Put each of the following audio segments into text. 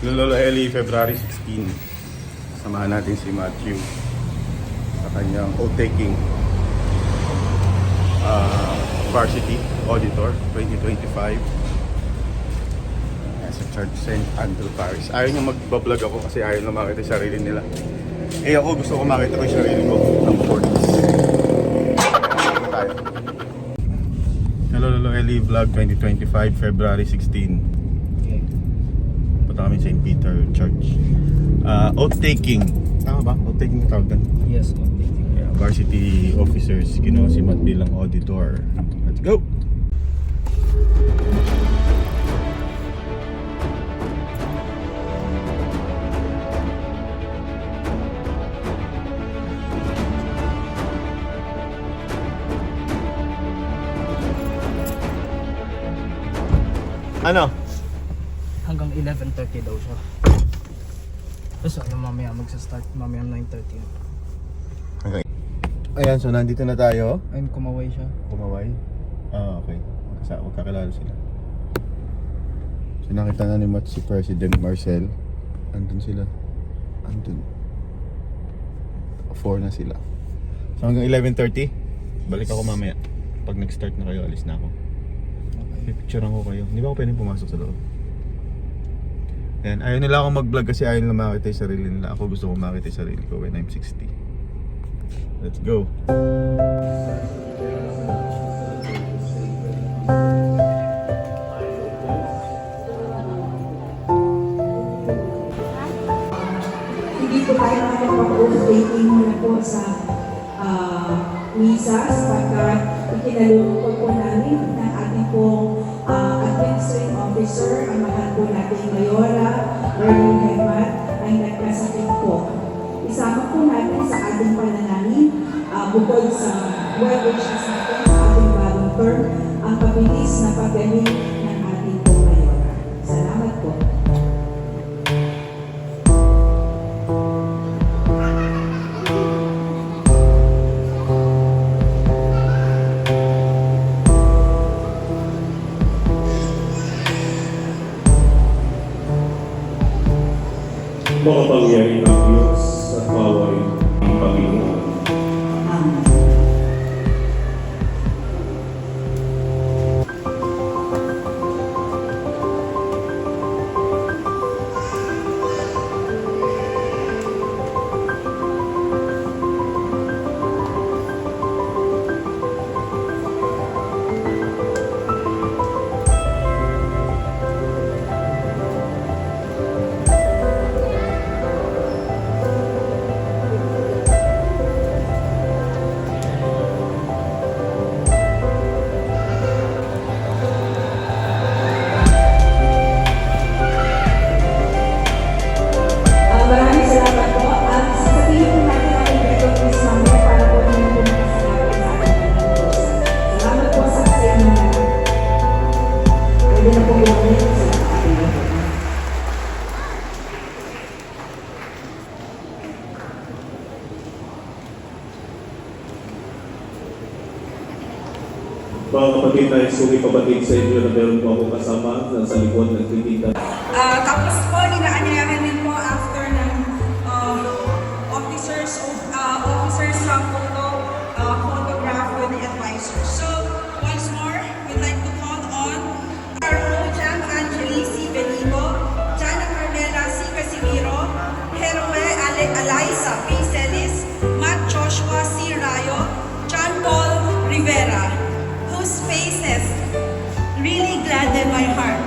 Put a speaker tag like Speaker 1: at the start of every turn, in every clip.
Speaker 1: Lolo Eli, February 16. Samahan natin si Matthew sa kanyang oath-taking Varsity Auditor 2025 sa Church St. Andrew Parish. Ayaw niya mag-vlog ako kasi ayaw na makita yung sarili nila. Eh ako gusto ko makita ko yung sarili ko ng boards. Tayo. Hello Lolo Eli Vlog 2025 February 16. Punta kami St. Peter Church. Oath-taking. Tama ba? Oath-taking na tawag doon?
Speaker 2: Yes, oath-taking.
Speaker 1: Yeah, varsity officers, ginawa si Matt bilang auditor. Let's go! Ano?
Speaker 2: Hanggang 11:30 daw siya. Tapos ano, mamaya magsa-start, mamaya 9:30.
Speaker 1: Okay. Ayan, so nandito na tayo.
Speaker 2: Ayun, kumaway siya.
Speaker 1: Kumaway. Okay. Magkakilala sila. So nakita na ni Matt si President Marcel. Andun sila. Andun. 4 na sila. So hanggang 11:30. Balik ako mamaya. Pag nag-start na kayo, alis na ako.
Speaker 2: Okay.
Speaker 1: Pipicturean ko kayo. Hindi ba ako pwedeng pumasok sa loob? Ayan. Ayaw nila akong mag-vlog kasi ayaw nila makita yung sarili nila. Ako gusto ko makita yung sarili ko when I'm 60. Let's go!
Speaker 3: Hindi po tayo nakapag-oath-taking muna po sa misa sapagkat ikinalulungkot po namin ng ating pong administrative officer, ang mahal po nating Mayora, Erwin Hemat, ay nagkasakit po. Isama po natin sa ating panalangin, bukod sa well-wishes natin sa ating bagong term, ang pabilis na paggaling ng ating pong Mayora. Salamat po.
Speaker 4: Makapangyari ng Diyos at maway ng Panginoon.
Speaker 3: Amen. Maraming salamat po. Sasabihin po natin ang ibigay ko sa mamaya para po ninyo po makasalamat sa ating Diyos. Salamat po sa inyo na. Pwede na po bumanin sa ating Diyos.
Speaker 4: Mga kapatid na suki kapatid sa inyo na meron po ako kasama na sa likod ng kritika.
Speaker 3: Tapos po, ninaanyayahan din po after ng officers ng photograph with the advisors. So, once more, we'd like to call on our Jan Angeli C. Benigo, Jana Carmela C. Casimiro, Heroe Eliza P. Celis, Matt Joshua C. Rayo, John Paul Rivera, whose faces really gladden my heart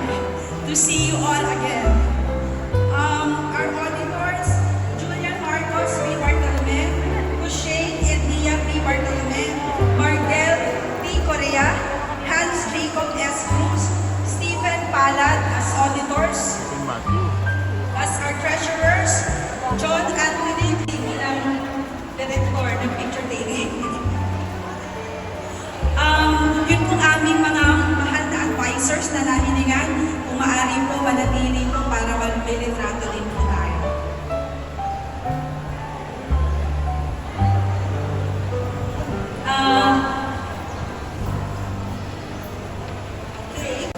Speaker 3: to see you all again. Our auditors, Julian Marcos P. Bartolome, Hussein Ednia P. Bartolome, Margel P. Correa, Hans Jacob S. Cruz, Stephen Palad as auditors, as our treasurers, John Anthony bilang director ng picture taking. Yun pong aming mga mahal na advisors na nahiningan, kung maaari po manatili po para may litrato din po tayo. Okay.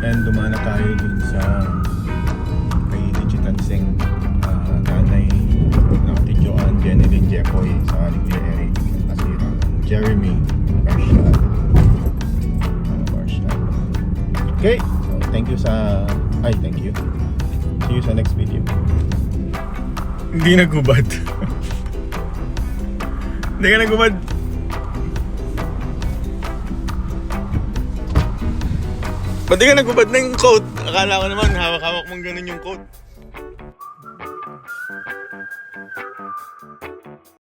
Speaker 1: And dumaan na tayo dun sa kay Digital Sing, nanay ng Tidyoan, Jeneline Jepoy, sa Kuya Eric, Asira, Jeremy, Marshall. Okay, so thank you thank you. See you sa next video. Hindi nagubad. Hindi ka nagubad. Ba't di ka nagubad ng coat? Akala ko naman hawak-hawak mong ganun yung coat.